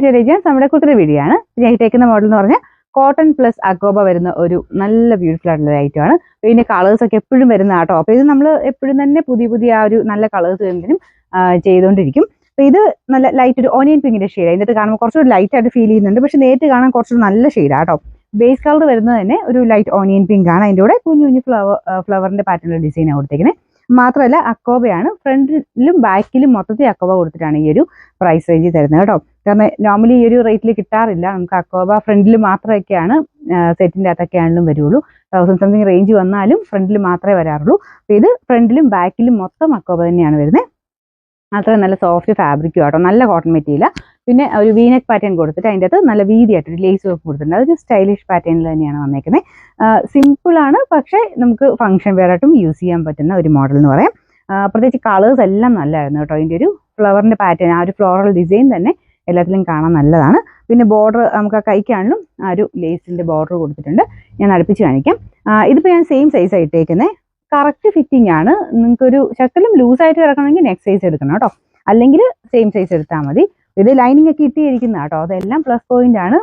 നമ്മുടെ കുത്തിരി വീഡിയോ ആണ്. ഞാൻ ഇട്ടേക്കുന്ന മോഡൽ എന്ന് പറഞ്ഞാൽ കോട്ടൺ പ്ലസ് അക്കോബ വരുന്ന ഒരു നല്ല ബ്യൂട്ടിഫുൾ ആയിട്ടുള്ള ഐറ്റം ആണ്. ഇതിന്റെ കളേഴ്സ് ഒക്കെ എപ്പോഴും വരുന്ന കേട്ടോ. അപ്പൊ ഇത് നമ്മൾ എപ്പോഴും തന്നെ പുതിയ ആ ഒരു നല്ല കളേഴ്സ് വരുന്നതിനും ചെയ്തുകൊണ്ടിരിക്കും. അപ്പൊ ഇത് നല്ല ലൈറ്റ് ഒരു ഓനിയൻ പിങ്കിന്റെ ഷെയ്ഡ്. അതിനകത്ത് കാണുമ്പോൾ കുറച്ചുകൂടി ലൈറ്റ് ആയിട്ട് ഫീൽ ചെയ്യുന്നുണ്ട്. പക്ഷെ നേരിട്ട് കാണാൻ കുറച്ചുകൂടി നല്ല ഷെയ്ഡാണ് കേട്ടോ. ബേസ് കളർ വരുന്നത് തന്നെ ഒരു ലൈറ്റ് ഓനിയൻ പിങ്ക് ആണ്. അതിൻ്റെ കൂടെ കുഞ്ഞു ഫ്ലവറിന്റെ പാറ്റേണിലുള്ള ഡിസൈനാണ് കൊടുത്തേക്കുന്നത്. മാത്രമല്ല അക്കോബയാണ്. ഫ്രണ്ടിലും ബാക്കിലും മൊത്തത്തിൽ അക്കോബ കൊടുത്തിട്ടാണ് ഈ ഒരു പ്രൈസ് റേഞ്ച് തരുന്നത് കേട്ടോ. കാരണം നോർമലി ഈ ഒരു റേറ്റിൽ കിട്ടാറില്ല. നമുക്ക് അക്കോബ ഫ്രണ്ടിൽ മാത്രമൊക്കെയാണ് സെറ്റിൻ്റെ അകത്തൊക്കെ ആണെങ്കിലും വരുള്ളൂ. 1000 സംതിങ് റേഞ്ച് വന്നാലും ഫ്രണ്ടിൽ മാത്രമേ വരാറുള്ളൂ. അപ്പോൾ ഇത് ഫ്രണ്ടിലും ബാക്കിലും മൊത്തം അക്കോബ തന്നെയാണ് വരുന്നത്. അത്ര നല്ല സോഫ്റ്റ് ഫാബ്രിക്കും ആട്ടോ. നല്ല കോട്ടൺ മെറ്റീരിയൽ. പിന്നെ ഒരു വീനെക്ക് പാറ്റേൺ കൊടുത്തിട്ട് അതിൻ്റെ അകത്ത് നല്ല വീതിയായിട്ട് ഒരു ലേസ് വർക്ക് കൊടുത്തിട്ടുണ്ട്. അതൊരു സ്റ്റൈലിഷ് പാറ്റേണിൽ തന്നെയാണ് വന്നേക്കുന്നത്. സിമ്പിളാണ്, പക്ഷേ നമുക്ക് ഫംഗ്ഷൻ വെയർ ആയിട്ടും യൂസ് ചെയ്യാൻ പറ്റുന്ന ഒരു മോഡൽ എന്ന് പറയാം. പ്രത്യേകിച്ച് കളേഴ്സ് എല്ലാം നല്ലതായിരുന്നു കേട്ടോ. അതിൻ്റെ ഒരു ഫ്ലവറിൻ്റെ പാറ്റേൺ, ആ ഒരു ഫ്ലോറൽ ഡിസൈൻ തന്നെ എല്ലാത്തിലും കാണാൻ നല്ലതാണ്. പിന്നെ ബോർഡർ നമുക്ക് ആ കൈക്കാണെങ്കിലും ആ ഒരു ലേസിൻ്റെ ബോർഡർ കൊടുത്തിട്ടുണ്ട്. ഞാൻ അടുപ്പിച്ച് കാണിക്കാം. ഇതിപ്പോൾ ഞാൻ സെയിം സൈസാണ് ഇട്ടേക്കുന്നത്. കറക്റ്റ് ഫിറ്റിംഗ് ആണ്. നിങ്ങൾക്കൊരു ശക്കലും ലൂസായിട്ട് കിടക്കണമെങ്കിൽ നെക്സ്റ്റ് സൈസ് എടുക്കണം കേട്ടോ. അല്ലെങ്കിൽ സെയിം സൈസ് എടുത്താൽ മതി. ഇത് ലൈനിങ് ഒക്കെ ഇട്ടിരിക്കുന്ന കേട്ടോ. അതെല്ലാം പ്ലസ് പോയിന്റ് ആണ്.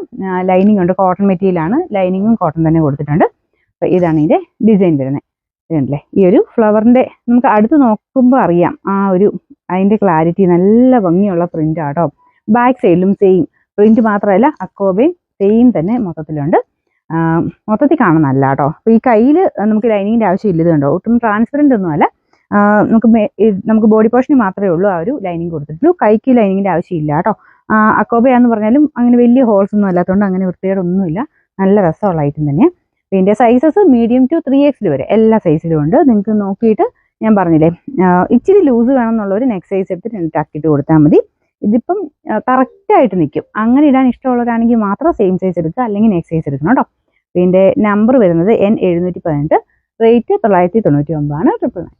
ലൈനിങ് ഉണ്ട്, കോട്ടൺ മെറ്റീരിയൽ ആണ്. ലൈനിങ്ങും കോട്ടൺ തന്നെ കൊടുത്തിട്ടുണ്ട്. അപ്പോൾ ഇതാണ് ഇതിൻ്റെ ഡിസൈൻ വരുന്നത്. ഇതല്ലേ ഈ ഒരു ഫ്ലവറിൻ്റെ നമുക്ക് അടുത്ത് നോക്കുമ്പോൾ അറിയാം ആ ഒരു അതിൻ്റെ ക്ലാരിറ്റി. നല്ല ഭംഗിയുള്ള പ്രിന്റ് ആട്ടോ. ബാക്ക് സൈഡിലും സെയിം പ്രിന്റ് മാത്രമല്ല അക്കോബയും സെയിം തന്നെ മൊത്തത്തിലുണ്ട്. മൊത്തത്തിൽ കാണാൻ നല്ല കേട്ടോ. അപ്പോൾ ഈ കയ്യിൽ നമുക്ക് ലൈനിങ്ങിൻ്റെ ആവശ്യമില്ല. ഇത് കണ്ടോ, ഒട്ടും ട്രാൻസ്പെറൻ്റ് ഒന്നുമല്ല. നമുക്ക് ബോഡി പോർഷന് മാത്രമേ ഉള്ളൂ ആ ഒരു ലൈനിങ് കൊടുത്തിട്ടുള്ളൂ. കൈക്ക് ലൈനിങ്ങിൻ്റെ ആവശ്യമില്ല കേട്ടോ. അക്കോബയാന്ന് പറഞ്ഞാലും അങ്ങനെ വലിയ ഹോൾസ് ഒന്നും അല്ലാത്തതുകൊണ്ട് അങ്ങനെ വൃത്തികേടൊന്നുമില്ല. നല്ല രസമുള്ള ഐറ്റം തന്നെയാണ്. ഇതിൻ്റെ സൈസസ് മീഡിയം ടു 3XL വരെ എല്ലാ സൈസിലും ഉണ്ട്. നിങ്ങൾക്ക് നോക്കിയിട്ട് ഞാൻ പറഞ്ഞില്ലേ, ഇച്ചിരി ലൂസ് വേണം എന്നുള്ളവർ നെക്സ്റ്റ് സൈസ് എടുത്ത് 2 ടക്കിട്ട് കൊടുത്താൽ മതി. ഇതിപ്പം കറക്റ്റായിട്ട് നിൽക്കും. അങ്ങനെ ഇടാൻ ഇഷ്ടമുള്ളവരാണെങ്കിൽ മാത്രം സെയിം സൈസ് എടുക്കുക, അല്ലെങ്കിൽ നെക്സ്റ്റ് സൈസ് എടുക്കണം കേട്ടോ. ഇതിൻ്റെ നമ്പർ വരുന്നത് N718, റേറ്റ് 999 ആണ്. 999.